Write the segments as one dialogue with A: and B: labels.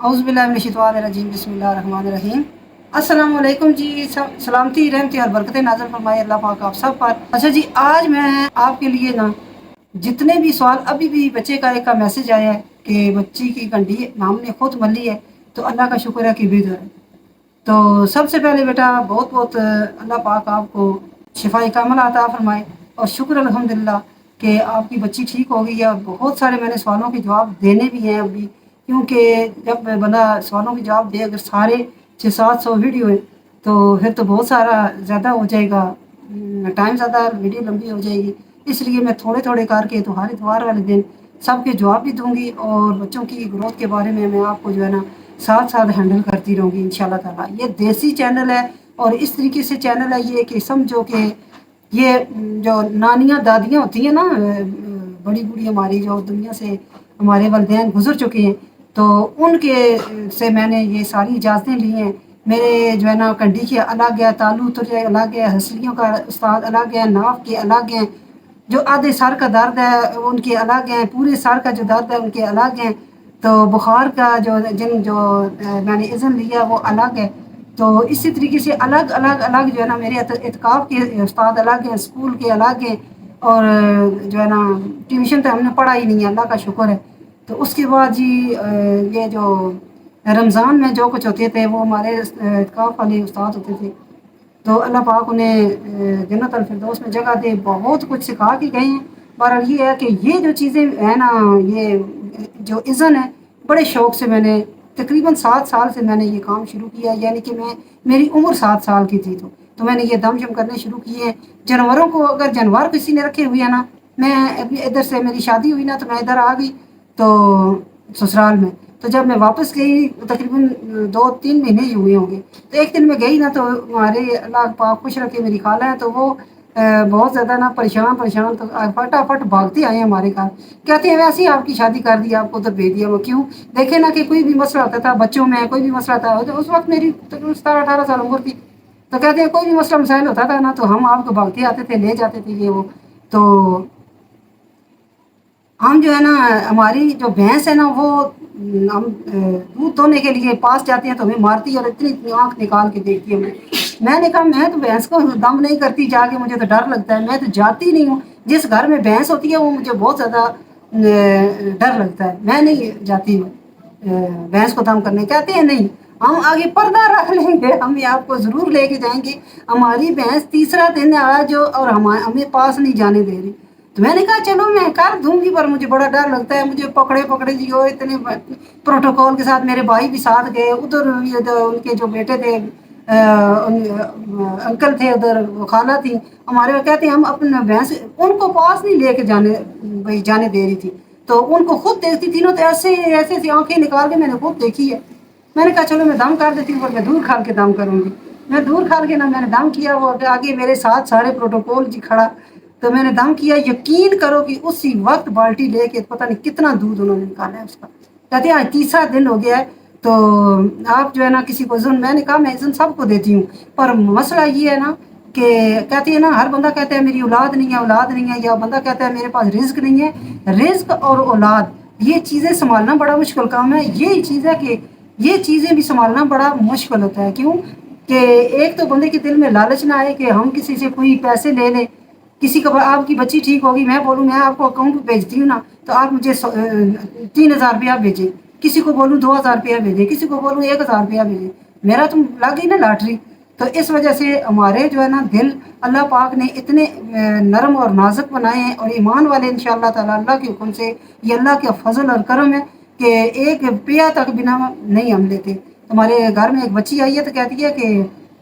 A: औज़ुबिल्लाहिमिनश्शैतानिर्रजीम बिस्मिल्लाहिर्रहमानिर्रहीम। अस्सलाम वालेकुम जी। सलामती रहमती और बरकतें नाज़िल फरमाए अल्लाह पाक आप सब पर। अच्छा जी, आज मैं आपके लिए ना जितने भी सवाल अभी भी बच्चे का एक का मैसेज आया है कि बच्ची की कंडी हमने खुद मली है, तो अल्लाह का शुक्र है कि बेहतर है। तो सबसे पहले बेटा बहुत बहुत अल्लाह पाक आपको शिफाए कामिला अता फरमाए और शुक्र अल्हम्दुलिल्लाह कि आपकी बच्ची ठीक हो गई है। और बहुत सारे मैंने सवालों के जवाब देने भी हैं अभी, क्योंकि जब बंदा सवालों के जवाब दे, अगर सारे 600-700 वीडियो है तो फिर तो बहुत सारा ज़्यादा हो जाएगा, टाइम ज़्यादा, वीडियो लंबी हो जाएगी। इसलिए मैं थोड़े थोड़े करके तो हर इतवार वाले दिन सबके जवाब भी दूंगी और बच्चों की ग्रोथ के बारे में मैं आपको जो है ना साथ साथ हैंडल करती रहूँगी इंशाल्लाह ताला। ये देसी चैनल है और इस तरीके से चैनल है ये कि समझो कि ये जो नानियाँ दादियाँ होती हैं ना, बड़ी बूढ़ी हमारी जो दुनिया से हमारे वालिदैन गुजर चुके हैं, तो उनके से मैंने ये सारी इजाज़तें ली हैं। मेरे जो है ना कंडी के अलग है, तालू तुरजे अलग है, हंसलियों का उस्ताद अलग है, नाफ के अलग हैं, जो आधे सर का दर्द है उनके अलग हैं, पूरे सर का जो दर्द है उनके अलग हैं। तो बुखार का जो मैंने इज़न लिया वो अलग है। तो इसी तरीके से अलग अलग अलग जो है ना मेरे इत्काफ़ के उस्ताद अलग हैं, स्कूल के अलग हैं। और जो है ना ट्यूशन तो हमने पढ़ा ही नहीं है, अल्लाह का शुक्र है। तो उसके बाद जी ये जो रमज़ान में जो कुछ होते थे वो हमारे इत्काफ़ वाले उस्ताद होते थे, तो अल्लाह पाक उन्हें जन्नत अल फिरदौस में जगह दे, बहुत कुछ सिखा के गए हैं। बहरहाल ये है कि ये जो चीज़ें हैं ना, ये जो इज़न है, बड़े शौक़ से मैंने तकरीबन 7 साल से मैंने ये काम शुरू किया, यानी कि मेरी उम्र 7 साल की थी तो मैंने ये दम शम करने शुरू किए हैं। जानवरों को अगर जानवर किसी ने रखे हुए हैं ना, मैं अपनी इधर से मेरी शादी हुई ना तो मैं इधर आ गई तो ससुराल में, तो जब मैं वापस गई तकरीबन 2-3 महीने ही हुए होंगे। तो एक दिन मैं गई ना तो हमारे अल्लाह पाक खुश रखे मेरी खाला है, तो वो बहुत ज़्यादा ना परेशान परेशान, तो फटाफट भागते आए हमारे घर। कहते हैं वैसे ही आपकी शादी कर दी, आपको उधर भेज दिया। वो क्यों? देखे ना कि कोई भी मसला होता था बच्चों में, कोई भी मसला था, तो उस वक्त मेरी तकरीबन 17-18 साल उम्र थी। तो कहते हैं कोई भी मसला मसाइल होता था ना तो हम आपको भागते आते थे, ले जाते थे ये वो। तो हम जो है ना हमारी जो भैंस है ना वो हम दूध धोने के लिए पास जाते हैं तो हमें मारती है और इतनी इतनी आँख निकाल के देखती है। मैंने कहा मैं तो भैंस को दम नहीं करती जाके, मुझे तो डर लगता है, मैं तो जाती नहीं हूँ। जिस घर में भैंस होती है वो मुझे बहुत ज़्यादा डर लगता है, मैं नहीं जाती हूँ भैंस को दम करने। कहते हैं नहीं, हम आगे पर्दा रख लेंगे, हम आपको ज़रूर लेके जाएंगे। हमारी भैंस तीसरा दिन आज और हमें पास नहीं जाने दे रही। तो मैंने कहा चलो मैं कर दूंगी, पर मुझे बड़ा डर लगता है, मुझे पकड़े पकड़े जी हो इतने प्रोटोकॉल के साथ। मेरे भाई भी साथ गए उधर, उनके जो बेटे थे अंकल थे उधर, वो खाला थी हमारे, वो कहते हम अपने भैंस उनको पास नहीं लेके जाने भाई जाने दे रही थी। तो उनको खुद देखती थी ना तो ऐसे ऐसे ऐसी आंखें निकाल के मैंने खुद देखी है। मैंने कहा चलो मैं दम कर देती हूँ, पर मैं दूर खाल के दम करूँगी। मैं दूर खाल के ना मैंने दम किया, वो आगे मेरे साथ सारे प्रोटोकॉल जी खड़ा, तो मैंने दम किया। यकीन करो कि उसी वक्त बाल्टी लेके पता नहीं कितना दूध उन्होंने निकाला है उसका। कहते हैं आज तीसरा दिन हो गया है, तो आप जो है ना किसी को इज़्ज़त, मैंने कहा मैं इज़्ज़त सबको देती हूँ, पर मसला ये है ना कि कहती है ना हर बंदा कहता है मेरी औलाद नहीं है, औलाद नहीं है, या बंदा कहता है मेरे पास रिज्क नहीं है। रिज्क और औलाद ये चीज़ें संभालना बड़ा मुश्किल काम है। यही चीज़ है कि ये चीज़ें भी संभालना बड़ा मुश्किल होता है। क्यों? कि एक तो बंदे के दिल में लालच ना आए कि हम किसी से कोई पैसे ले लें। किसी को आपकी बच्ची ठीक होगी, मैं बोलूँ मैं आपको अकाउंट पे भेजती हूँ ना, तो आप मुझे 3,000 रुपया भेजें, किसी को बोलूँ 2,000 रुपया भेजें, किसी को बोलूँ 1,000 रुपया भेजें, मेरा तो लग गई ना लॉटरी। तो इस वजह से हमारे जो है ना दिल अल्लाह पाक ने इतने नरम और नाजुक बनाए हैं, और ईमान वाले इंशाअल्लाह ताला अल्लाह के हुक्म से, ये अल्लाह का फजल और करम है कि एक रुपया तक बिना नहीं हम लेते। हमारे घर में एक बच्ची आई है तो कहती है कि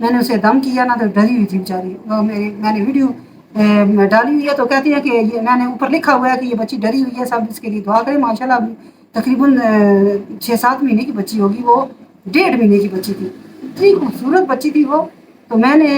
A: मैंने उसे दम किया ना तो डरी हुई थी बेचारी, मैंने वीडियो डाली हुई है, तो कहती है कि ये मैंने ऊपर लिखा हुआ है कि ये बच्ची डरी हुई है, सब इसके लिए दुआ करें। माशाल्लाह अभी तकरीबन 6-7 महीने की बच्ची होगी, वो 1.5 महीने की बच्ची थी, इतनी खूबसूरत बच्ची थी वो। तो मैंने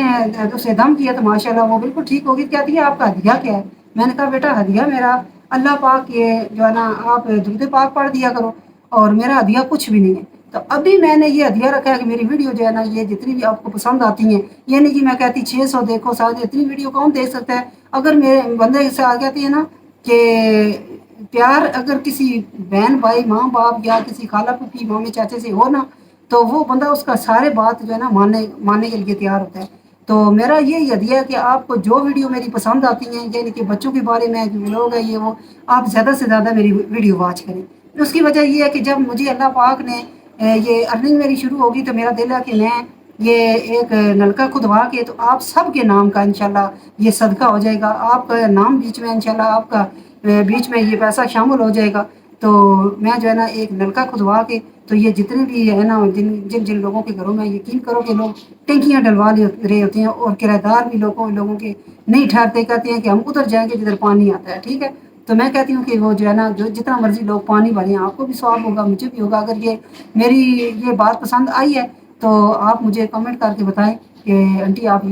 A: उसे दम किया तो माशाल्लाह वो बिल्कुल ठीक होगी। कहती है आपका हदिया क्या है? मैंने कहा बेटा हदिया मेरा अल्लाह पाक ये जो है ना, आप दुरूद पाक पढ़ दिया करो, और मेरा हदिया कुछ भी नहीं है। तो अभी मैंने ये हदिया रखा है कि मेरी वीडियो जो है ना ये जितनी भी आपको पसंद आती हैं, ये नहीं कि मैं कहती 600 देखो, साथ इतनी वीडियो कौन देख सकता है। अगर मेरे बंदे से आ कहती है ना कि پیار اگر کسی بہن بھائی ماں باپ یا کسی خالہ پھوپھی مامی چاچے سے ہو نا تو وہ بندہ اس کا سارے بات جو ہے نا ماننے کے لیے تیار ہوتا ہے۔ تو میرا یہ ہدیہ ہے کہ آپ کو جو ویڈیو میری پسند آتی ہیں یعنی کہ بچوں کے بارے میں جو لوگ ہیں یہ وہ آپ زیادہ سے زیادہ میری ویڈیو واچ کریں۔ اس کی وجہ یہ ہے کہ جب مجھے اللہ پاک نے یہ ارننگ میری شروع ہوگی تو میرا دل ہے کہ میں یہ ایک نلکا کھدوا کے تو آپ سب کے نام کا انشاءاللہ یہ صدقہ ہو جائے گا، آپ کا نام بیچ میں انشاءاللہ آپ کا بیچ میں یہ پیسہ شامل ہو جائے گا۔ تو میں جو ہے نا ایک نلکا کھدوا کے تو یہ جتنے بھی ہے نا جن لوگوں کے گھروں میں یقین کرو کہ لوگ ٹنکیاں ڈلوا رہے ہوتے ہیں اور کرایہ دار بھی لوگوں کے نہیں ٹھہرتے، کہتے ہیں کہ ہم ادھر جائیں گے جدھر پانی آتا ہے، ٹھیک ہے۔ تو میں کہتی ہوں کہ وہ جو ہے نا جو جتنا مرضی لوگ پانی بھریں آپ کو بھی ثواب ہوگا مجھے بھی ہوگا۔ اگر یہ میری یہ بات پسند آئی ہے تو آپ مجھے کمنٹ کر کے بتائیں کہ آنٹی آپ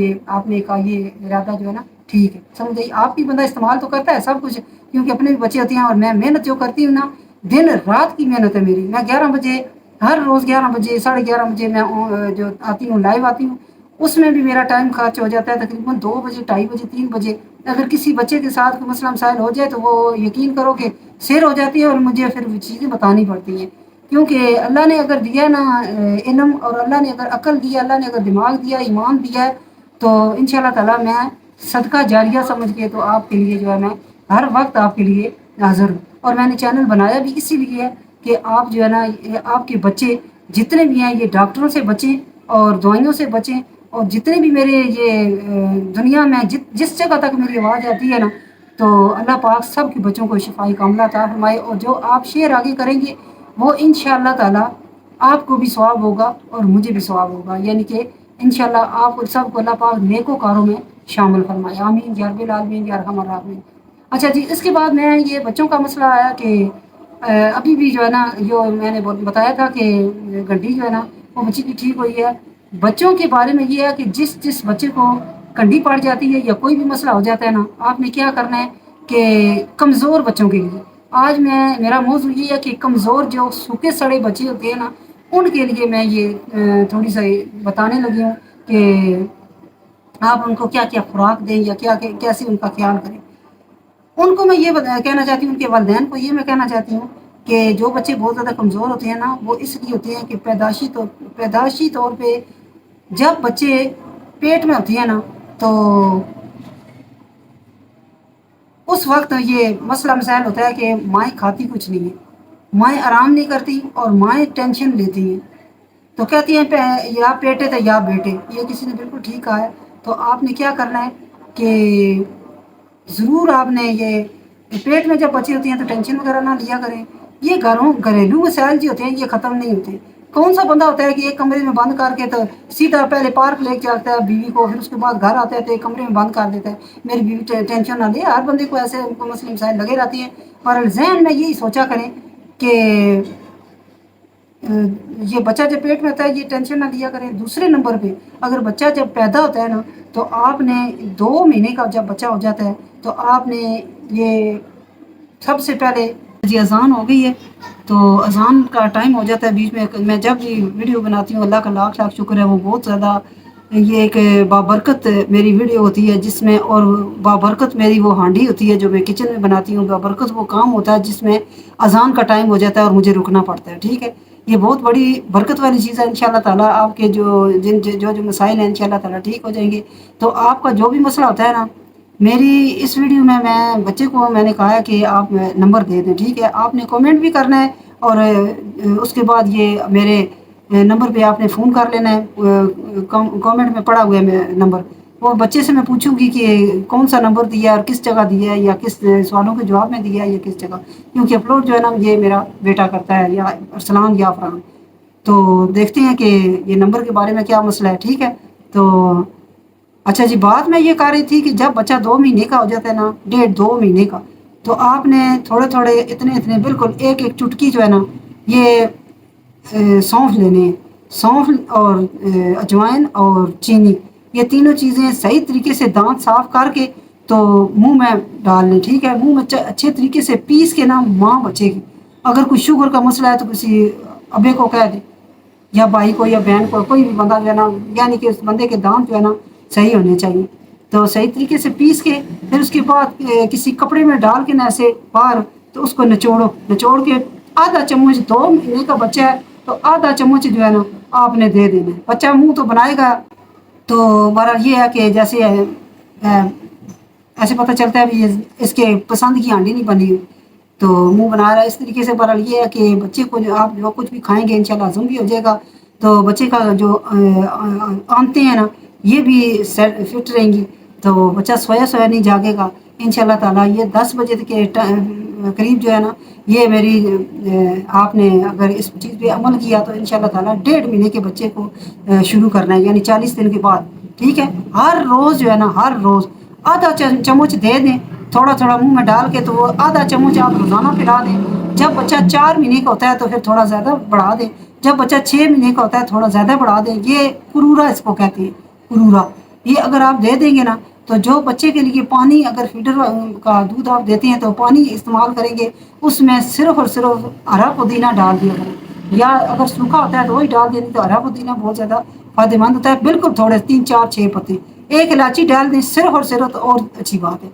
A: نے کہا یہ ارادہ جو ہے نا ٹھیک ہے، سمجھ گئی۔ آپ بھی بندہ استعمال تو کرتا ہے سب کچھ کیونکہ اپنے بھی بچے ہوتے ہیں، اور میں محنت جو کرتی ہوں نا دن رات کی محنت ہے میری۔ میں 11 بجے ہر روز 11 بجے 11:30 بجے میں جو آتی ہوں لائیو آتی ہوں، اس میں بھی میرا ٹائم خرچ ہو جاتا ہے تقریباً 2 بجے 2:30 بجے 3 بجے۔ اگر کسی بچے کے ساتھ کوئی مسئلہ مسائل ہو جائے تو وہ یقین کرو کہ سیر ہو جاتی ہے اور مجھے پھر وہ چیزیں بتانی پڑتی ہیں، کیونکہ اللہ نے اگر دیا نا علم، اور اللہ نے اگر عقل دیا، اللہ نے اگر دماغ دیا، ایمان دیا ہے، تو انشاءاللہ تعالیٰ میں صدقہ جاریہ سمجھ کے تو آپ کے لیے جو ہے میں ہر وقت آپ کے لیے حاضر ہوں۔ اور میں نے چینل بنایا بھی اسی لیے ہے کہ آپ جو ہے نا آپ کے بچے جتنے بھی ہیں یہ ڈاکٹروں سے بچیں اور دوائیوں سے بچیں، اور جتنے بھی میرے یہ دنیا میں جس جگہ تک میری آواز آتی ہے نا تو اللہ پاک سب کے بچوں کو شفائی کاملہ عطا فرمائے، اور جو آپ شیئر آگے کریں گے وہ انشاءاللہ تعالیٰ آپ کو بھی ثواب ہوگا اور مجھے بھی ثواب ہوگا، یعنی کہ انشاءاللہ آپ سب کو اللہ پاک نیکوکاروں میں شامل فرمائے، آمین یا رب العالمین یا ارحم الراحمین۔ اچھا جی، اس کے بعد میں یہ بچوں کا مسئلہ آیا کہ ابھی بھی جو ہے نا جو میں نے بتایا تھا کہ گڈی جو ہے نا وہ بچی کی ٹھیک ہوئی ہے۔ بچوں کے بارے میں یہ ہے کہ جس بچے کو کنڈی پڑ جاتی ہے یا کوئی بھی مسئلہ ہو جاتا ہے نا، آپ نے کیا کرنا ہے کہ کمزور بچوں کے لیے آج میرا موضوع یہ ہے کہ کمزور جو سوکھے سڑے بچے ہوتے ہیں نا ان کے لیے میں یہ تھوڑی سی بتانے لگی ہوں کہ آپ ان کو کیا کیا خوراک دیں یا کیسے ان کا خیال کریں۔ ان کو میں یہ کہنا چاہتی ہوں کہ والدین کو یہ میں کہنا چاہتی ہوں کہ جو بچے بہت زیادہ کمزور ہوتے ہیں نا وہ اس لیے ہوتے ہیں کہ پیدائشی طور پہ جب بچے پیٹ میں ہوتے ہیں نا تو اس وقت یہ مسئلہ مسائل ہوتا ہے کہ مائیں کھاتی کچھ نہیں ہے، مائیں آرام نہیں کرتی اور مائیں ٹینشن لیتی ہیں، تو کہتی ہیں یا پیٹے تھے یا بیٹے، یہ کسی نے بالکل ٹھیک کہا ہے۔ تو آپ نے کیا کرنا ہے کہ ضرور آپ نے یہ پیٹ میں جب بچے ہوتی ہیں تو ٹینشن وغیرہ نہ لیا کریں۔ یہ گھریلو مسائل جو ہوتے ہیں یہ ختم نہیں ہوتے۔ کون سا بندہ ہوتا ہے کہ ایک کمرے میں بند کر کے تو سیدھا پہلے پارک لے کے جاتا ہے بیوی کو، پھر اس کے بعد گھر آتا ہے تو ایک کمرے میں بند کر دیتا ہے میری بیوی ٹینشن نہ لے۔ ہر بندے کو ایسے مسئلے مسائل لگے رہتی ہیں، اور ذہن میں یہی سوچا کریں کہ یہ بچہ جب پیٹ میں ہوتا ہے یہ ٹینشن نہ لیا کریں۔ دوسرے نمبر پہ اگر بچہ جب پیدا ہوتا ہے نا تو آپ نے 2 مہینے کا جب بچہ ہو جاتا ہے تو آپ نے یہ سب سے پہلے جی اذان ہو گئی ہے تو اذان کا ٹائم ہو جاتا ہے بیچ میں جب بھی ویڈیو بناتی ہوں اللہ کا لاکھ لاکھ شکر ہے وہ بہت زیادہ یہ ایک بابرکت میری ویڈیو ہوتی ہے جس میں، اور بابرکت میری وہ ہانڈی ہوتی ہے جو میں کچن میں بناتی ہوں، بابرکت وہ کام ہوتا ہے جس میں اذان کا ٹائم ہو جاتا ہے اور مجھے رکنا پڑتا ہے، ٹھیک ہے۔ یہ بہت بڑی برکت والی چیز ہے، انشاءاللہ تعالیٰ آپ کے جو مسائل ہیں انشاءاللہ تعالیٰ ٹھیک ہو جائیں گے۔ تو آپ کا جو بھی مسئلہ ہوتا ہے نا میری اس ویڈیو میں بچے کو میں نے کہا ہے کہ آپ نمبر دے دیں، ٹھیک ہے۔ آپ نے کمنٹ بھی کرنا ہے اور اس کے بعد یہ میرے نمبر پہ آپ نے فون کر لینا ہے، کمنٹ میں پڑا ہوا ہے نمبر، وہ بچے سے میں پوچھوں گی کہ کون سا نمبر دیا ہے اور کس جگہ دیا ہے یا کس سوالوں کے جواب میں دیا ہے یا کس جگہ، کیونکہ اپلوڈ جو ہے نا یہ میرا بیٹا کرتا ہے، یا ارسلان یا فرحان۔ تو دیکھتے ہیں کہ یہ نمبر کے بارے میں کیا مسئلہ ہے، ٹھیک ہے۔ تو اچھا جی، بات میں یہ کہہ رہی تھی کہ جب بچہ 2 مہینے کا ہو جاتا ہے نا 1.5-2 مہینے کا تو آپ نے تھوڑے تھوڑے اتنے بالکل ایک چٹکی جو ہے نا یہ سونف لینے ہیں، سونف اور اجوائن اور چینی، یہ تینوں چیزیں صحیح طریقے سے دانت صاف کر کے تو منہ میں ڈال لیں، ٹھیک ہے۔ منہ میں اچھے طریقے سے پیس کے نا ماں بچے گی۔ اگر کوئی شوگر کا مسئلہ ہے تو کسی ابے کو کہہ دیں یا بھائی کو یا بہن کو، کوئی بھی بندہ جو ہے نا، یعنی کہ اس بندے کے دانت جو ہے نا صحیح ہونے چاہیے، تو صحیح طریقے سے پیس کے پھر اس کے بعد کسی کپڑے میں ڈال کے نا ایسے باہر तो उसको निचोड़ो, निचोड़ के आधा चम्मच, 2 महीने का बच्चा है तो आधा चम्मच जो है ना आपने दे देना है। बच्चा मुंह तो बनाएगा, तो बहरहाल ये है कि जैसे ऐसे पता चलता है भी इसके पसंद की हांडी नहीं बनी हुई, तो मुंह बना रहा है इस तरीके से। बहरहाल ये है कि बच्चे को आप जो कुछ भी खाएंगे इंशाल्लाह हजम भी हो जाएगा, तो बच्चे का जो आंतें हैं ना ये भी फिट रहेंगी, तो बच्चा सोया सोया नहीं जागेगा इंशाल्लाह ताला। ये 10 बजे के करीब जो है ना ये मेरी आपने अगर इस चीज़ पे अमल किया तो इंशाल्लाह ताला 1.5 महीने के बच्चे को शुरू करना है, यानी 40 दिन के बाद। ठीक है, हर रोज़ जो है ना हर रोज़ आधा चम्मच दे दें, थोड़ा थोड़ा मुंह में डाल के, तो वो आधा चम्मच आप रोज़ाना पिला दें। जब बच्चा 4 महीने का होता है तो फिर थोड़ा ज़्यादा बढ़ा दें, जब बच्चा 6 महीने का होता है थोड़ा ज़्यादा बढ़ा दें। ये कुरूरा इसको कहते हैं, कुरूरा। ये अगर आप दे देंगे ना तो जो बच्चे के लिए पानी, अगर फीडर का दूध आप देते हैं तो पानी इस्तेमाल करेंगे, उसमें सिर्फ और सिर्फ हरा पुदीना डाल दिया करें, या अगर सूखा होता है तो वही डाल दें, तो हरा पुदीना बहुत ज़्यादा फायदेमंद होता है। बिल्कुल थोड़े 3 4 6 पत्ते, 1 इलायची डाल दें सिर्फ और सिर्फ, तो और अच्छी बात है।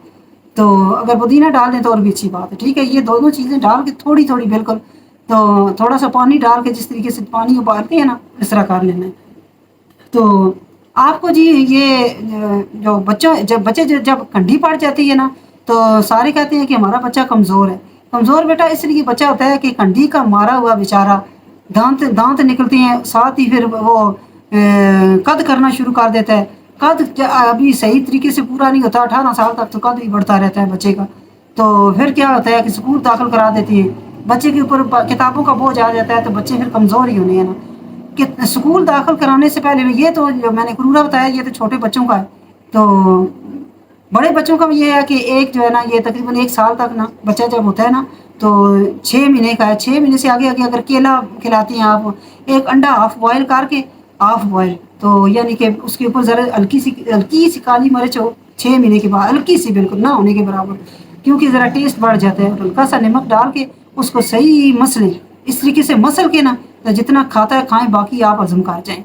A: तो अगर पुदीना डाल दें तो और भी अच्छी बात है। ठीक है, ये दोनों चीज़ें डाल के थोड़ी थोड़ी बिल्कुल, तो थोड़ा सा पानी डाल के जिस तरीके से पानी उबालते हैं ना इस तरह कर लेना है। तो आपको जी ये जो बच्चे जब ठंडी पड़ जाती है ना तो सारे कहते हैं कि हमारा बच्चा कमज़ोर है। कमज़ोर बेटा इसलिए बच्चा होता है कि ठंडी का मारा हुआ बेचारा, दांत दांत निकलते हैं, साथ ही फिर वो कद करना शुरू कर देता है। कद अभी सही तरीके से पूरा नहीं होता, 18 साल तक तो कद भी बढ़ता रहता है बच्चे का। तो फिर क्या होता है कि स्कूल दाखिल करा देती है, बच्चे के ऊपर किताबों का बोझ आ जाता है, तो बच्चे फिर कमज़ोर ही होने हैं ना। कि स्कूल दाखिल कराने से पहले, ये तो जो मैंने क्रूरा बताया ये तो छोटे बच्चों का है, तो बड़े बच्चों का भी ये है कि एक जो है ना ये तकरीबन 1 साल तक ना बच्चा जब होता है ना तो 6 महीने का है, 6 महीने से आगे आगे अगर केला खिलाती हैं आप, एक अंडा हाफ बॉयल करके, हाफ बॉयल, तो यानी कि उसके ऊपर ज़रा हल्की सी काली मिर्च हो 6 महीने के बाद, हल्की सी बिल्कुल ना होने के बराबर, क्योंकि ज़रा टेस्ट बढ़ जाता है। हल्का सा नमक डाल के उसको सही मसलें, इस तरीके से मसल के ना तो जितना खाता है खाएं, बाकी आप हजम कर जाएं।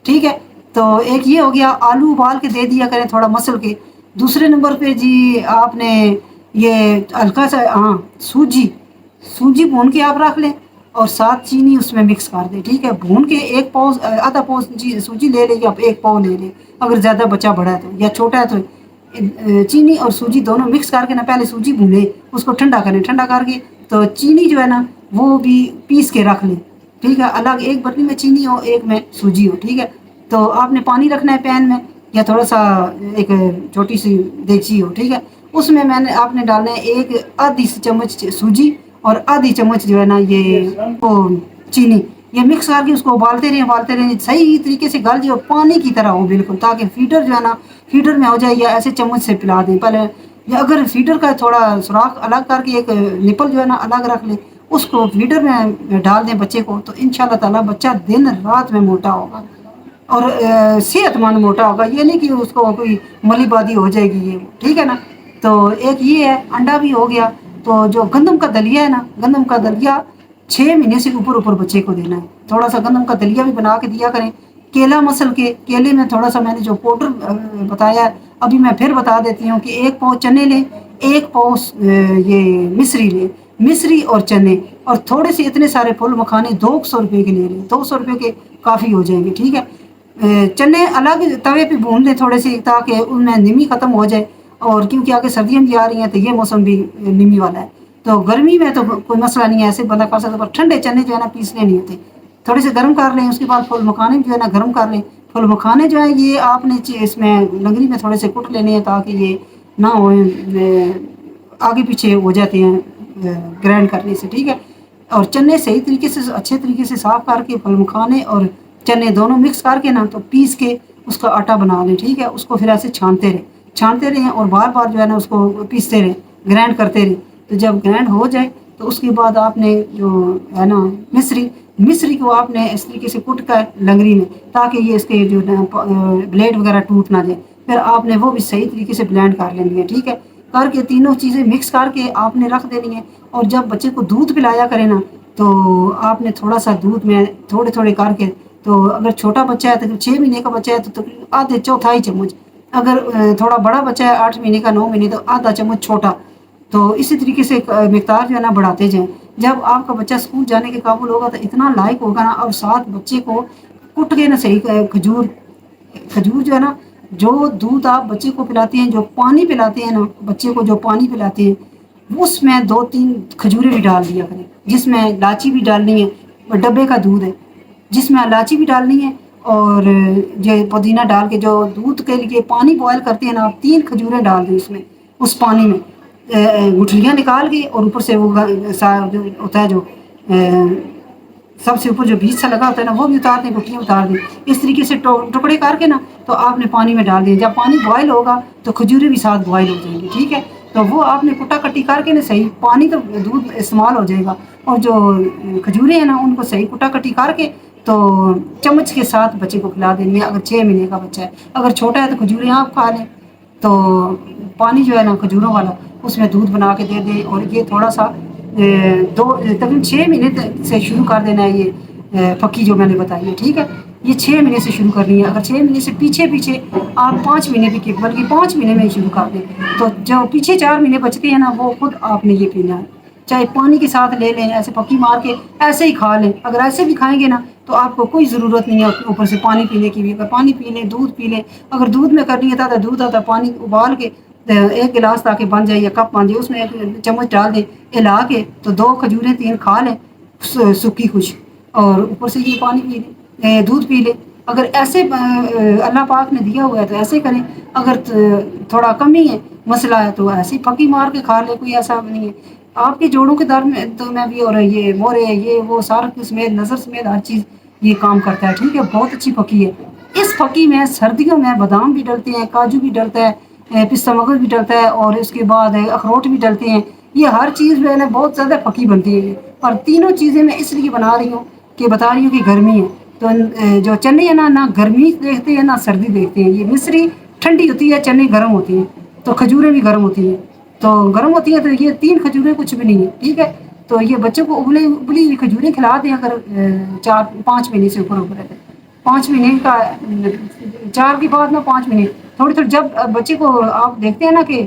A: ठीक है, तो एक ये हो गया, आलू उबाल के दे दिया करें थोड़ा मसल के। दूसरे नंबर पे जी आपने ये हल्का सा सूजी भून के आप रख लें और साथ चीनी उसमें मिक्स कर दें। ठीक है, भून के 1 पाव आधा पाव सूजी ले लें, या 1 पाव ले लें अगर ज़्यादा बच्चा बड़ा है तो, या छोटा है तो चीनी और सूजी दोनों मिक्स करके ना पहले सूजी भूने, उसको ठंडा करें, ठंडा करके तो चीनी जो है ना वो भी पीस के रख लें। ठीक है, अलग एक बर्तन में चीनी हो, एक में सूजी हो। ठीक है, तो आपने पानी रखना है पैन में, या थोड़ा सा एक छोटी सी देगची हो। ठीक है, उसमें आपने डालना है 1 आधी चम्मच सूजी और आधी चम्मच जो है ना ये वो चीनी, ये मिक्स करके उसको उबालते रहें सही तरीके से गल जाए, पानी की तरह हो बिल्कुल, ताकि फीडर जो है ना फीडर में हो जाए, या ऐसे चम्मच से पिला दें पहले, या अगर फीडर का थोड़ा सुराख अलग करके एक निपल जो है ना अलग रख लें, उसको फीडर में डाल दें बच्चे को, तो इंशाल्लाह ताला बच्चा दिन रात में मोटा होगा और सेहतमंद मोटा होगा। ये नहीं कि उसको कोई मलीबादी हो जाएगी ये। ठीक है ना, तो एक ये है, अंडा भी हो गया। तो जो गंदम का दलिया है ना, गंदम का दलिया 6 महीने से ऊपर बच्चे को देना है। थोड़ा सा गंदम का दलिया भी बना के दिया करें। केला मसल के, केले में थोड़ा सा मैंने जो पाउडर बताया है अभी मैं फिर बता देती हूँ कि 1 पाव चने लें, 1 पाव ये मिश्री लें, मिश्री और चने, और थोड़े से इतने सारे फूल मखाने 200 रुपये के ले लें, 200 रुपये के काफ़ी हो जाएंगे। ठीक है, चने अलग तवे पे भून लें थोड़े से, ताकि उनमें नमी ख़त्म हो जाए, और क्योंकि आगे सर्दियाँ भी आ रही हैं तो ये मौसम भी नमी वाला है, तो गर्मी में तो कोई मसला नहीं है, ऐसे बंदा कर सकता, पर ठंडे चने जो है ना पीसने नहीं होते, थोड़े से गर्म कर लें। उसके बाद फूल मखाने जो है ना गर्म कर लें। फूल मखाने जो है ये आपने इसमें लंगड़ी में थोड़े से कुट लेने हैं, ताकि ये ना हो आगे पीछे हो जाते हैं ग्राइंड करने से। ठीक है, और चने सही तरीके से अच्छे तरीके से साफ़ करके फूल मखाने और चने दोनों मिक्स करके ना तो पीस के उसका आटा बना लें। ठीक है, उसको फिर ऐसे छानते रहें और बार बार जो है ना उसको पीसते रहें, ग्राइंड करते रहें। तो जब ग्राइंड हो जाए तो उसके बाद आपने जो है ना मिश्री को आपने इस तरीके से कुट कर लंगरी में, ताकि ये इसके जो ब्लेड वगैरह टूट ना जाए, फिर आपने वो भी सही तरीके से ब्लेंड कर लेनी है। ठीक है, करके तीनों चीज़ें मिक्स करके आपने रख देनी है। और जब बच्चे को दूध पिलाया करें ना तो आपने थोड़ा सा दूध में थोड़े थोड़े करके, तो अगर छोटा बच्चा है तो 6 महीने का बच्चा है तो आधे चौथाई चम्मच, अगर थोड़ा बड़ा बच्चा है 8 महीने का 9 महीने तो आधा चम्मच छोटा, تو اسی طریقے سے مقدار جو ہے نا بڑھاتے جائیں. جب آپ کا بچہ اسکول جانے کے قابل ہوگا تو اتنا لائق ہوگا نا. اور ساتھ بچے کو کٹ کے نا صحیح کھجور جو ہے نا، جو دودھ آپ بچے کو پلاتے ہیں، جو پانی پلاتے ہیں نا بچے کو، جو پانی پلاتے ہیں اس میں 2-3 کھجوریں بھی ڈال دیا کریں، جس میں الائچی بھی ڈالنی ہے. ڈبے کا دودھ ہے جس میں الائچی بھی ڈالنی ہے، اور یہ پودینہ ڈال کے جو دودھ کے لیے پانی بوائل کرتے ہیں نا، آپ 3 کھجوریں ڈال دیں اس میں، اس پانی میں گٹھلیاں نکال کے، اور اوپر سے وہ ہوتا ہے جو سب سے اوپر جو بیج سا لگا ہوتا ہے نا، وہ بھی اتار دیں، گٹھلیاں اتار دیں. اس طریقے سے ٹکڑے کر کے نا تو آپ نے پانی میں ڈال دیں. جب پانی بوائل ہوگا تو کھجوریں بھی ساتھ بوائل ہو جائیں گی. ٹھیک ہے، تو وہ آپ نے کٹا کٹی کر کے نا صحیح پانی تو دودھ استعمال ہو جائے گا، اور جو کھجوریں ہیں نا ان کو صحیح کٹا کٹی کر کے تو چمچ کے ساتھ بچے کو کھلا دینی ہے. اگر 6 مہینے کا بچہ ہے، اگر چھوٹا ہے تو کھجوریں آپ کھا لیں. تو پانی جو ہے نا کھجوروں والا اس میں دودھ بنا کے دے دیں. اور یہ تھوڑا سا تقریباً 6 مہینے سے شروع کر دینا ہے یہ پکی جو میں نے بتائی ہے. ٹھیک ہے، یہ 6 مہینے سے شروع کرنی ہے. اگر 6 مہینے سے پیچھے آپ 5 مہینے بھی، بلکہ 5 مہینے میں ہی شروع کر دیں، تو جو پیچھے 4 مہینے بچتے ہیں نا وہ خود آپ نے یہ پینا ہے. چاہے پانی کے ساتھ لے لیں، ایسے پکی مار کے ایسے ہی کھا لیں. اگر ایسے بھی کھائیں گے نا تو آپ کو کوئی ضرورت نہیں ہے اوپر سے پانی پینے کی بھی. اگر پانی پی لیں، دودھ پی لیں. اگر دودھ میں کرنی ہے تو دودھ آتا پانی ابال کے 1 گلاس تاکہ بن جائے یا کپ بن جائے، اس میں 1 چمچ ڈال دیں ہلا کے، تو 2 کھجوریں 3 کھا لیں سکی خشک، اور اوپر سے یہ پانی پی لیں، دودھ پی لیں. اگر ایسے اللہ پاک نے دیا ہوا ہے تو ایسے کریں. اگر تھوڑا کمی ہے مسئلہ ہے تو ایسے پھکی مار کے کھا لیں، کوئی ایسا نہیں ہے. آپ کے جوڑوں کے درد میں تو میں بھی، اور یہ مورے یہ وہ سارا سمیت نظر سمیت ہر چیز یہ کام کرتا ہے. ٹھیک ہے، بہت اچھی پھکی ہے. اس پھکی میں سردیوں میں بادام بھی ڈلتے ہیں، کاجو بھی ڈلتا ہے، پستہ مغز بھی ڈلتا ہے، اور اس کے بعد اخروٹ بھی ڈلتے ہیں. یہ ہر چیز جو ہے نا بہت زیادہ پھکی بنتی ہے. اور تینوں چیزیں میں اس لیے بنا رہی ہوں کہ بتا رہی ہوں کہ گرمی ہے تو جو چنے ہیں نا، نہ گرمی دیکھتے ہیں نہ سردی دیکھتے ہیں. یہ مصری ٹھنڈی ہوتی ہے، چنے گرم ہوتی ہیں، تو کھجوریں بھی گرم ہوتی ہیں. تو گرم ہوتی ہیں تو یہ 3 کھجوریں کچھ بھی نہیں ہے. ٹھیک ہے، تو یہ بچوں کو ابلی ہوئی کھجوریں کھلا دیں. اگر 4-5 مہینے سے اوپر ہے تو 5 مہینے کا 4 کے بعد نا 5 مہینے تھوڑی جب بچے کو آپ دیکھتے ہیں نا کہ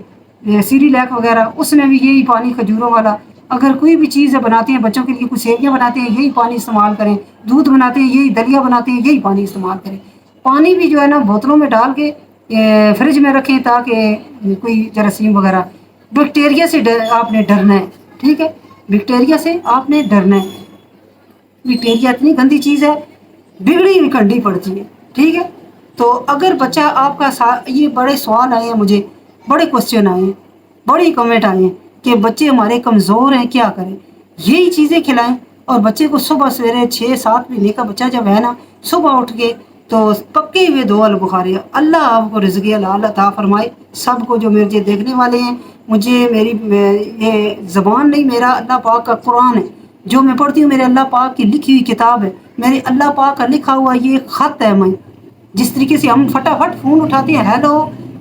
A: سیریلیک وغیرہ، اس میں بھی یہی پانی کھجوروں والا. اگر کوئی بھی چیز بناتے ہیں بچوں کے لیے، کچھ سیویاں بناتے ہیں یہی پانی استعمال کریں، دودھ بناتے ہیں یہی، دلیا بناتے ہیں یہی پانی استعمال کریں. پانی بھی جو ہے نا بوتلوں میں ڈال کے فریج میں رکھیں تاکہ کوئی جراثیم وغیرہ. بیکٹیریا سے آپ نے ڈرنا ہے. ٹھیک ہے، بیکٹیریا سے آپ نے ڈرنا ہے. بیکٹیریا اتنی گندی چیز ہے، بگڑی ہوئی کنڈی پڑتی ہے. ٹھیک ہے، تو اگر بچہ آپ کا یہ بڑے سوال آئے ہیں مجھے، بڑے کوشچن آئے ہیں، بڑی کمنٹ آئے ہیں کہ بچے ہمارے کمزور ہیں کیا کریں. یہی چیزیں کھلائیں. اور بچے کو صبح سویرے 6-7 مہینے کا بچہ جب ہے نا، صبح اٹھ کے تو پکے ہوئے 2 البخاری، اللہ آپ کو رزق حلال عطا فرمائے. سب کو جو میرے دیکھنے والے ہیں، مجھے میری یہ زبان نہیں، میرا اللہ پاک کا قرآن ہے جو میں پڑھتی ہوں، میرے اللہ پاک کی لکھی ہوئی کتاب ہے، میرے اللہ پاک کا لکھا ہوا یہ خط ہے. میں جس طریقے سے ہم فٹافٹ فون اٹھاتے ہیں، ہیلو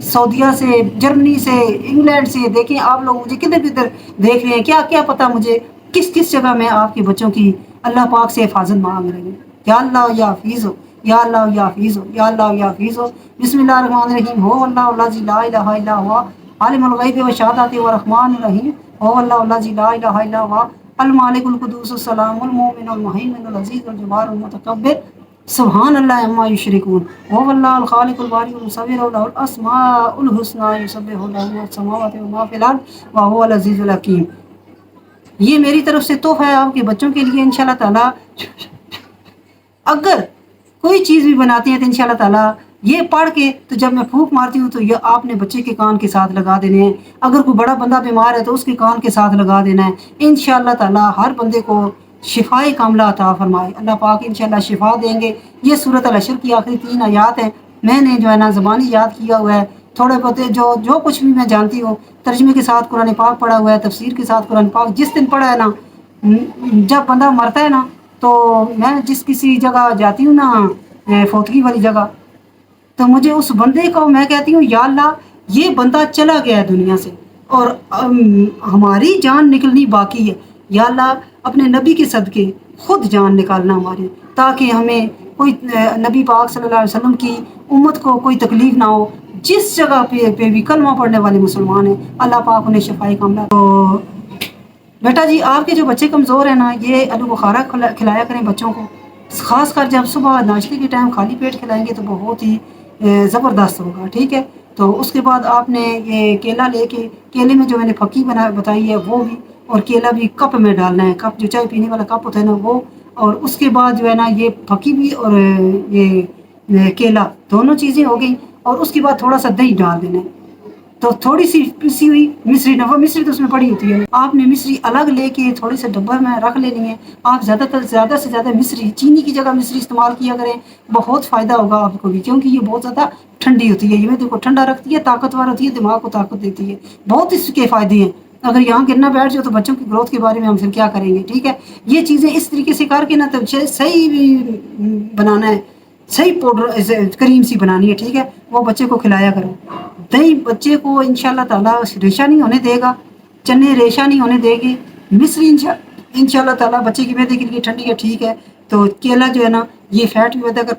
A: سعودیہ سے، جرمنی سے، انگلینڈ سے، دیکھیں آپ لوگ مجھے کدھر کدھر دیکھ رہے ہیں، کیا کیا پتہ مجھے کس کس جگہ میں آپ کے بچوں کی اللہ پاک سے حفاظت مانگ رہی ہوں. یا اللہ یا حفیظ ہو، یا اللہ یا حفیظ ہو، یا اللہ یا حفیظ ہو. بسم اللہ الرحمن الرحیم. ہو اللہ الذی لا الہ الا ہوا عالم الغیب والشہادۃ والرحمن الرحیم. ہو اللہ الذی لا الہ الا ہوا المالک القدوس السلام المؤمن المہیمن العزیز الجبار المتکبر سبحان اللہ عما یشرکون. هو اللہ الخالق الباری المصور له الاسماء الحسنى یسبح له ما في السماوات وما في الارض وهو العزیز الحکیم. یہ میری طرف سے تحفہ ہے آپ کے بچوں کے لیے. انشاءاللہ تعالیٰ اگر کوئی چیز بھی بناتے ہیں تو انشاءاللہ تعالیٰ یہ پڑھ کے، تو جب میں پھونک مارتی ہوں تو یہ آپ نے بچے کے کان کے ساتھ لگا دینے ہیں. اگر کوئی بڑا بندہ بیمار ہے تو اس کے کان کے ساتھ لگا دینا ہے. انشاءاللہ تعالیٰ ہر بندے کو شفائے کاملہ عطا فرمائے. اللہ پاک انشاءاللہ شفا دیں گے. یہ سورۃ الحشر کی آخری 3 آیات ہیں. میں نے جو ہے نا زبانی یاد کیا ہوا ہے. تھوڑے بہت جو کچھ بھی میں جانتی ہوں، ترجمے کے ساتھ قرآن پاک پڑھا ہوا ہے، تفسیر کے ساتھ قرآن پاک جس دن پڑھا ہے نا، جب بندہ مرتا ہے نا تو میں جس کسی جگہ جاتی ہوں نا، فوتگی والی جگہ، تو مجھے اس بندے کو میں کہتی ہوں یا اللہ یہ بندہ چلا گیا ہے دنیا سے اور ہماری جان نکلنی باقی ہے. یا اللہ اپنے نبی کے صدقے خود جان نکالنا ہماری، تاکہ ہمیں کوئی نبی پاک صلی اللہ علیہ وسلم کی امت کو کوئی تکلیف نہ ہو. जिस जगह पे भी कलमा पढ़ने वाले मुसलमान हैं, अल्लाह पाक उन्हें शफाई कामला। तो बेटा जी, आपके जो बच्चे कमज़ोर हैं ना, ये आलू बुखारा खिलाया करें बच्चों को। ख़ास कर जब सुबह नाश्ते के टाइम खाली पेट खिलाएंगे तो बहुत ही ज़बरदस्त होगा, ठीक है। तो उसके बाद आपने ये केला लेके, केले में जो मैंने फक्की बताई है वो भी, और केला भी कप में डालना है, कप जो चाय पीने वाला कप होता है ना वो। और उसके बाद जो है ना ये फक्की भी और ये केला दोनों चीज़ें हो गई। और उसके बाद थोड़ा सा दही डाल देना है। तो थोड़ी सी पिसी हुई मिश्री, ना वो मिश्री तो उसमें पड़ी होती है, आपने मिश्री अलग लेके थोड़ी से डब्बा में रख लेनी है। आप ज़्यादा से ज़्यादा मिश्री, चीनी की जगह मिश्री इस्तेमाल किया करें, बहुत फ़ायदा होगा आपको भी, क्योंकि ये बहुत ज़्यादा ठंडी होती है। ये देखो ठंडा रखती है, ताकतवर होती है, दिमाग को ताकत देती है, बहुत इसके फ़ायदे हैं। अगर यहाँ गिरना बैठ जाओ तो बच्चों की ग्रोथ के बारे में हम फिर क्या करेंगे, ठीक है। ये चीज़ें इस तरीके से करके ना तो सही भी बनाना है, सही पाउडर क्रीम सी बनानी है, ठीक है। वो बच्चे को खिलाया करो। दही बच्चे को इंशाल्लाह ताला रेशा नहीं होने देगा, चने रेशा नहीं होने देगी। मिश्री इंशाल्लाह ताला बच्चे की मैदे के लिए ठंडी है, ठीक है। तो केला जो है ना ये फैट भी पैदा कर,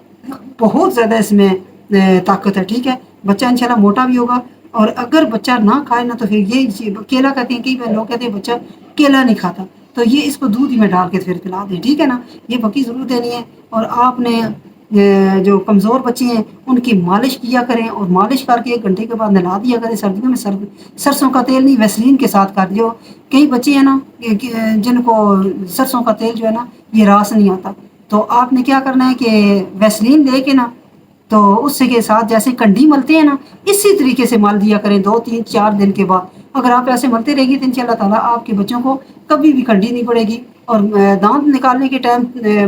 A: बहुत ज़्यादा इसमें ताकत है, ठीक है। बच्चा इंशाल्लाह मोटा भी होगा। और अगर बच्चा ना खाए ना तो फिर ये केला कहते हैं, कई बार लोग कहते हैं बच्चा केला नहीं खाता, तो ये इसको दूध ही में डाल के फिर पिला दें, ठीक है ना। ये पक्की ज़रूर देनी है। और आपने जो कमज़ोर बच्चे हैं उनकी मालिश किया करें, और मालिश करके 1 घंटे के बाद नहला दिया करें। सर्दियों में सरसों का तेल नहीं, वैसलीन के साथ कर दियो। कई बच्चे हैं ना जिनको सरसों का तेल जो है ना ये रास नहीं आता, तो आपने क्या करना है कि वैसलीन लेके ना तो उससे के साथ जैसे कंडी मलते हैं ना, इसी तरीके से मल दिया करें 2 3 4 दिन के बाद। अगर आप ऐसे मलते रहेंगे तो इंशाल्लाह ताला आपके बच्चों को कभी भी कंडी नहीं पड़ेगी। और दांत निकालने के टाइम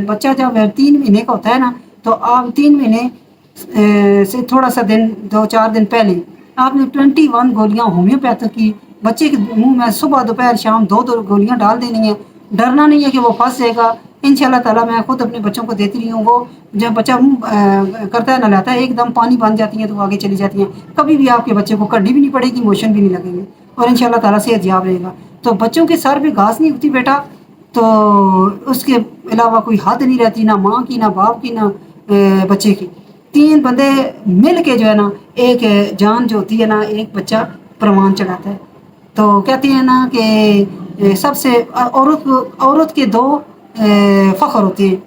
A: बच्चा जब 3 महीने का होता है ना, तो आप 3 महीने से थोड़ा सा दिन 2-4 दिन पहले आपने 21 गोलियाँ होम्योपैथिक की बच्चे के मुंह में सुबह दोपहर शाम 2-2 गोलियाँ डाल देनी है। डरना नहीं है कि वो फंस जाएगा। इंशाल्लाह ताला मैं खुद अपने बच्चों को देती रही हूँ। वो जब बच्चा मुंह करता है नहलाता है, एकदम पानी बन जाती है तो आगे चली जाती हैं। कभी भी आपके बच्चे को कड्डी भी नहीं पड़ेगी, मोशन भी नहीं लगेंगे, और इंशाल्लाह ताला सेहतयाब रहेगा। तो बच्चों के सर पे घास नहीं उगती बेटा, तो उसके अलावा कोई हद नहीं रहती, ना माँ की, ना बाप की, ना बच्चे की। 3 बंदे मिल के जो है ना एक जान जो होती है ना, एक बच्चा प्रमाण चढ़ाता है। तो कहते हैं ना कि सबसे औरत के 2 फ़ख्र होते हैं।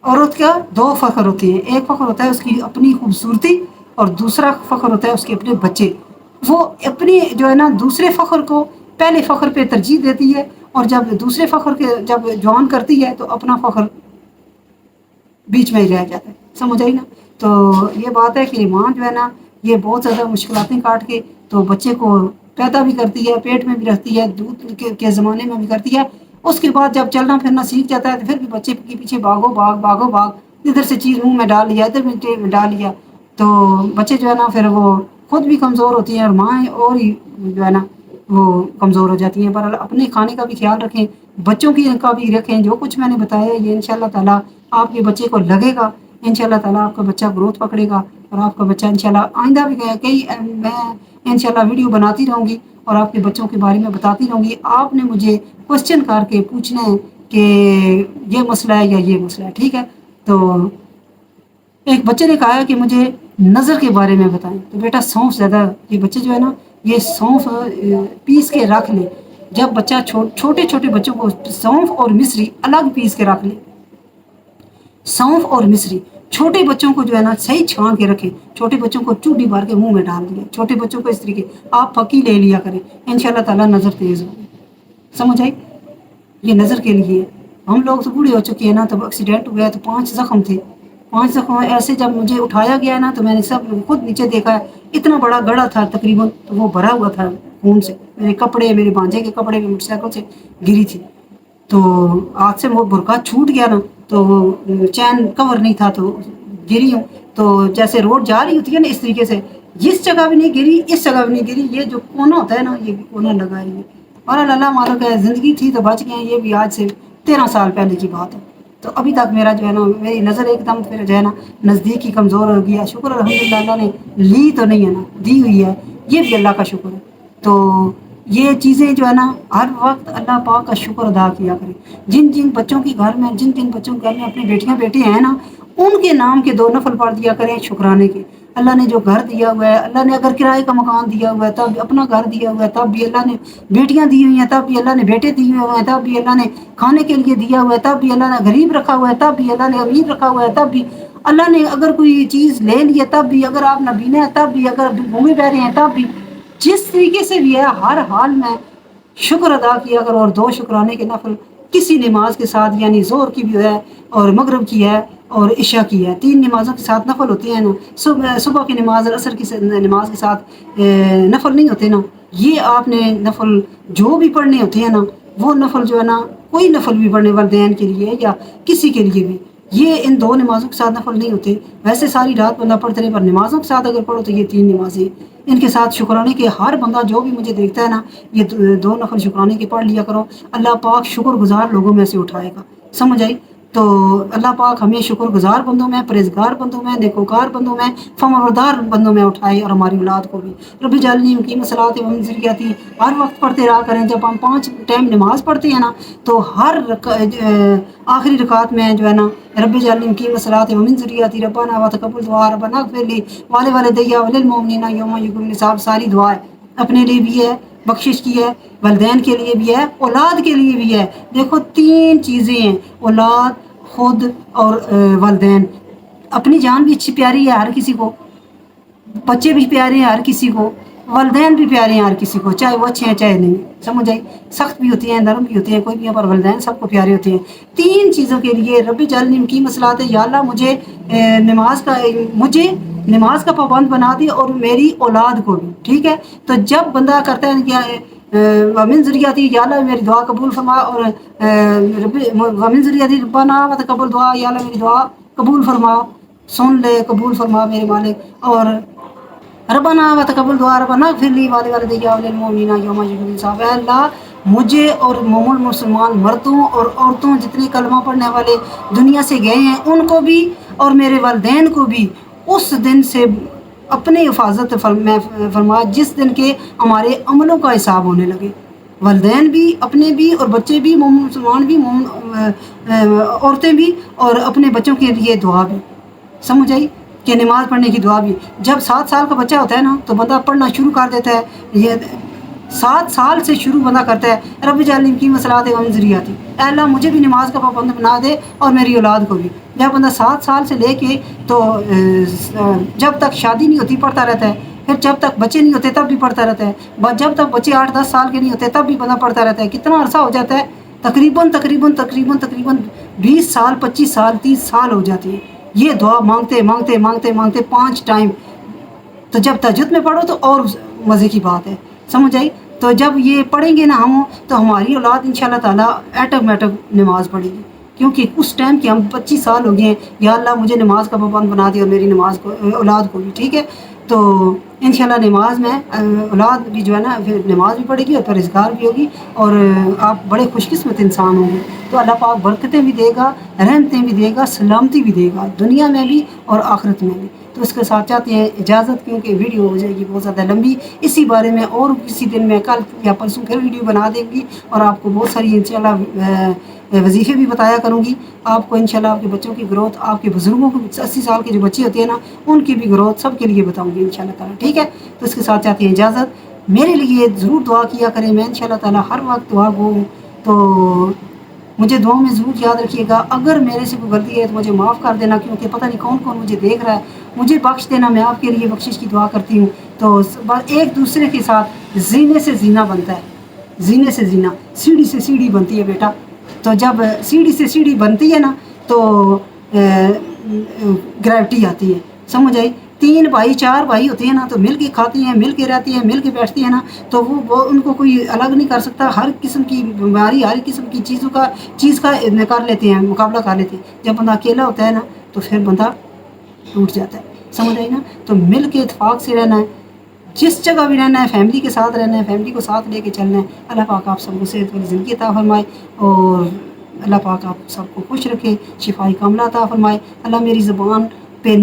A: औरत का 2 फ़ख्र होते हैं। एक फ़ख्र होता है उसकी अपनी खूबसूरती, और दूसरा फ़ख्र होता है उसके अपने बच्चे। वो अपनी जो है ना दूसरे फ़ख्र को पहले फ़ख्र पे तरजीह देती है, और जब दूसरे फ़ख्र के जब जवान करती है तो अपना फ़ख्र बीच में ही रह जाता है। समझ आई ना। तो ये बात है कि माँ जो है ना ये बहुत ज़्यादा मुश्किलातें काट के तो बच्चे को पैदा भी करती है, पेट में भी रखती है, दूध के ज़माने में भी करती है। उसके बाद जब चलना फिरना सीख जाता है तो फिर भी बच्चे के पीछे भागो भाग, इधर से चीज़ मुंह में डाल लिया, इधर में डाल लिया, तो बच्चे जो है ना फिर वो खुद भी कमज़ोर होती हैं, और माँ और ही जो है ना वो कमज़ोर हो जाती हैं। पर अपने खाने का भी ख्याल रखें, बच्चों की का भी रखें। जो कुछ मैंने बताया ये इंशाल्लाह ताला आपके बच्चे को लगेगा, इंशाल्लाह ताला आपका बच्चा ग्रोथ पकड़ेगा, और आपका बच्चा इंशाल्लाह आइंदा भी कई मैं इंशाल्लाह वीडियो बनाती रहूँगी और आपके बच्चों के बारे में बताती रहूँगी। आपने मुझे क्वेश्चन करके पूछना है कि ये मसला है या ये मसला है, ठीक है। तो एक बच्चे ने कहा है कि मुझे नज़र के बारे में बताएं, तो बेटा सौंफ ज़्यादा, ये बच्चे जो है ना ये सौंफ पीस के रख लें। जब बच्चा छोटे छोटे बच्चों को सौंफ और मिश्री अलग पीस के रख लें। सौंफ और मिश्री छोटे बच्चों को जो है ना सही छान के रखें। छोटे बच्चों को चूड़ी भर के मुंह में डाल दिया, छोटे बच्चों को इस तरीके आप फकी ले लिया करें, इंशाल्लाह ताला नज़र तेज़ होगी। समझ आई। ये नज़र के लिए। हम लोग तो बूढ़े हो चुके हैं ना, तब एक्सीडेंट हो गया तो 5 ज़ख्म थे। 5 ज़ख्म ऐसे जब मुझे उठाया गया ना तो मैंने सब खुद नीचे देखा है, इतना बड़ा गड़ा था तकरीबन, तो वो भरा हुआ था खून से। मेरे कपड़े, मेरे भांजे के कपड़े भी मोटरसाइकिल से गिरी थी, तो हाथ से वो बुरका छूट गया ना, तो चैन कवर नहीं था, तो गिरी हूँ। तो जैसे रोड जा रही होती है ना इस तरीके से, इस जगह भी नहीं गिरी, इस जगह भी नहीं गिरी, ये जो कोना होता है ना ये कोना लगा है। और अल्लाह मालूम है ज़िंदगी थी तो बच गए। ये भी आज से 13 साल पहले की बात है। तो अभी तक मेरा जो है ना मेरी नज़र एकदम फिर जो है ना नज़दीक ही कमज़ोर हो गया। शुक्र अल्हम्दुलिल्लाह अल्लाह ने ली तो नहीं है ना, दी हुई है, ये भी अल्लाह का शुक्र है। तो ये चीज़ें जो है ना हर वक्त अल्लाह पाक का शुक्र अदा किया करें। जिन जिन बच्चों के घर में, जिन जिन बच्चों के घर में अपनी बेटियां बेटे हैं ना, उनके नाम के 2 नफल पढ़ दिया करें शुक्राने के। اللہ نے جو گھر دیا ہوا ہے، اللہ نے اگر کرائے کا مکان دیا ہوا ہے تب اپنا گھر دیا ہوا ہے، تب بھی اللہ نے بیٹیاں دی ہوئی ہیں، تب بھی اللہ نے بیٹے دیے ہوئے ہیں، تب بھی اللہ نے کھانے کے لیے دیا ہوا ہے، تب بھی اللہ نے غریب رکھا ہوا ہے، تب بھی اللہ نے امیر رکھا ہوا ہے، تب بھی اللہ نے اگر کوئی چیز لے لی ہے تب بھی، اگر آپ نابینا ہے تب بھی، اگر گھومے بہرے ہیں تب بھی، جس طریقے سے بھی ہے ہر حال میں شکر ادا کیا کرو. اور 2 شکرانے کے نفل کسی نماز کے ساتھ، یعنی ظہر کی بھی ہے اور مغرب کی ہے اور عشاء کی ہے، 3 نمازوں کے ساتھ نفل ہوتے ہیں نا. صبح کی نماز اور عصر کی نماز کے ساتھ نفل نہیں ہوتے نا. یہ آپ نے نفل جو بھی پڑھنے ہوتے ہیں نا، وہ نفل جو ہے نا، کوئی نفل بھی پڑھنے والدین کے لیے یا کسی کے لیے بھی، یہ ان 2 نمازوں کے ساتھ نفل نہیں ہوتے. ویسے ساری رات بندہ پڑھتے رہے، پر نمازوں کے ساتھ اگر پڑھو تو یہ 3 نمازیں ان کے ساتھ شکرانے کے. ہر بندہ جو بھی مجھے دیکھتا ہے نا، یہ 2 نفل شکرانے کے پڑھ لیا کرو. اللہ پاک شکر گزار لوگوں میں سے اٹھائے گا. سمجھ آئی؟ تو اللہ پاک ہمیں شکر گزار بندوں میں، پرہیزگار بندوں میں، نیکوکار بندوں میں، فرمانبردار بندوں میں اٹھائے، اور ہماری اولاد کو بھی. رب اجعلنی مقیم الصلاۃ و من ذریتی ہر وقت پڑھتے رہا کریں. جب ہم 5 ٹائم نماز پڑھتے ہیں نا، تو ہر آخری رکعت میں جو ہے نا، رب اجعلنی مقیم الصلاۃ و من ذریتی ربنا وتقبل دعا ربنا اغفر لی ولوالدی وللمؤمنین یوم یقوم الحساب. ساری دعا ہے، اپنے لیے بھی ہے، بخشش کی ہے، والدین کے لیے بھی ہے، اولاد کے لیے بھی ہے. دیکھو 3 چیزیں ہیں، اولاد، خود اور والدین. اپنی جان بھی اچھی پیاری ہے ہر کسی کو، بچے بھی پیارے ہیں ہر کسی کو، والدین بھی پیارے ہیں ہر کسی کو، چاہے وہ اچھے ہیں چاہے نہیں. سمجھ آئی؟ سخت بھی ہوتے ہیں، نرم بھی ہوتے ہیں، کوئی بھی ہیں، پر والدین سب کو پیارے ہوتے ہیں. 3 چیزوں کے لیے رب اجعلنی مقیم الصلاۃ، یا اللہ مجھے نماز کا پابند بنا دی، اور میری اولاد کو بھی. ٹھیک ہے؟ تو جب بندہ کرتا ہے کیا ومن ذریتی، یا اللہ میری دعا قبول فرما، اور ومن ذریتی ربنا وتقبل دعا، یا اللہ میری دعا قبول فرما، سن لے، قبول فرما میرے مالک. اور ربنا وتقبل دعا ربنا اغفر لی ولوالدی وللمؤمنین یوم یقوم الحساب. اے اللہ مجھے اور مسلمان مردوں اور عورتوں جتنے کلمہ پڑھنے والے دنیا سے گئے ہیں ان کو بھی، اور میرے والدین کو بھی اس دن سے اپنی حفاظت فرما جس دن کے ہمارے عملوں کا حساب ہونے لگے. والدین بھی، اپنے بھی، اور بچے بھی، مسلمان بھی، عورتیں بھی، اور اپنے بچوں کے لیے دعا بھی. سمجھ آئی؟ کہ نماز پڑھنے کی دعا بھی. جب 7 سال کا بچہ ہوتا ہے نا، تو بندہ پڑھنا شروع کر دیتا ہے. یہ 7 سال سے شروع بندہ کرتا ہے رب اجعلنی مقیم الصلاۃ و من ذریتی، اے اللہ مجھے بھی نماز کا پابند بنا دے اور میری اولاد کو بھی. جب بندہ 7 سال سے لے کے تو جب تک شادی نہیں ہوتی پڑھتا رہتا ہے، پھر جب تک بچے نہیں ہوتے تب بھی پڑھتا رہتا ہے، جب تک بچے 8-10 سال کے نہیں ہوتے تب بھی بندہ پڑھتا رہتا ہے. کتنا عرصہ ہو جاتا ہے؟ تقریباً 20 سال، 25 سال، 30 سال ہو جاتے ہیں یہ دعا مانگتے مانگتے مانگتے مانگتے 5 ٹائم. تو جب تہجد میں پڑھو تو اور مزے کی بات ہے. سمجھ آئی؟ تو جب یہ پڑھیں گے نا ہم، تو ہماری اولاد انشاءاللہ تعالیٰ ایٹومیٹک نماز پڑھے گی. کیونکہ اس ٹائم کے ہم 25 سال ہو گئے ہیں. یا اللہ مجھے نماز کا پابند بنا دے اور میری نماز کو، اولاد کو بھی. ٹھیک ہے؟ تو انشاءاللہ نماز میں اولاد بھی جو ہے نا، پھر نماز بھی پڑھے گی اور پرہیزگار بھی ہوگی، اور آپ بڑے خوش قسمت انسان ہوں گے. تو اللہ پاک برکتیں بھی دے گا، رحمتیں بھی دے گا، سلامتی بھی دے گا، دنیا میں بھی اور آخرت میں بھی. تو اس کے ساتھ چاہتے ہیں اجازت، کیونکہ ویڈیو ہو جائے گی بہت زیادہ لمبی. اسی بارے میں اور کسی دن میں کل یا پرسوں پھر ویڈیو بنا دیں گی، اور آپ کو بہت ساری انشاءاللہ وظیفے بھی بتایا کروں گی. آپ کو انشاءاللہ آپ کے بچوں کی گروتھ، آپ کے بزرگوں کو 80 سال کے جو بچے ہوتے ہیں نا، ان کی بھی گروتھ سب کے لیے بتاؤں گی انشاءاللہ تعالیٰ. ٹھیک ہے؟ تو اس کے ساتھ چاہتے ہیں اجازت. میرے لیے ضرور دعا کیا کریں، میں انشاءاللہ تعالیٰ ہر وقت دعا گو ہوں. تو مجھے دعاؤں میں ضرور یاد رکھیے گا. اگر میرے سے کوئی غلطی ہے تو مجھے معاف کر دینا، کیونکہ پتہ نہیں کون کون مجھے دیکھ رہا ہے. مجھے بخش دینا، میں آپ کے لیے بخشش کی دعا کرتی ہوں. تو ایک دوسرے کے ساتھ زینے سے زینہ بنتا ہے، زینے سے زینہ، سیڑھی سے سیڑھی بنتی ہے بیٹا. تو جب سیڑھی سے سیڑھی بنتی ہے نا، تو گریوٹی آتی ہے. سمجھ آئی؟ 3 بھائی 4 بھائی ہوتے ہیں نا، تو مل کے کھاتے ہیں، مل کے رہتے ہیں، مل کے بیٹھتے ہیں نا، تو وہ ان کو کوئی الگ نہیں کر سکتا. ہر قسم کی بیماری، ہر قسم کی چیز کا کر لیتے ہیں، مقابلہ کر لیتے ہیں. جب بندہ اکیلا ہوتا ہے نا، تو پھر بندہ ٹوٹ جاتا ہے. سمجھ آئی نا؟ تو مل کے اتفاق سے رہنا ہے، جس جگہ بھی رہنا ہے فیملی کے ساتھ رہنا ہے، فیملی کو ساتھ لے کے چلنا ہے. اللہ پاک آپ سب کو صحت والی زندگی عطا فرمائے، اور اللہ پاک آپ سب کو خوش رکھے، شفائی کاملہ عطا فرمائے. اللہ میری زبان پہ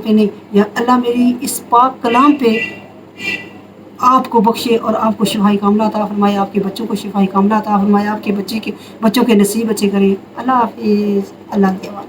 A: نہیں، یا اللہ میری اس پاک کلام پہ آپ کو بخشے اور آپ کو شفائی کاملہ عطا فرمائے، آپ کے بچوں کو شفائی کاملہ عطا فرمائے، آپ کے بچوں کے نصیب اچھے کرے. اللہ حافظ. اللہ کے حوالے.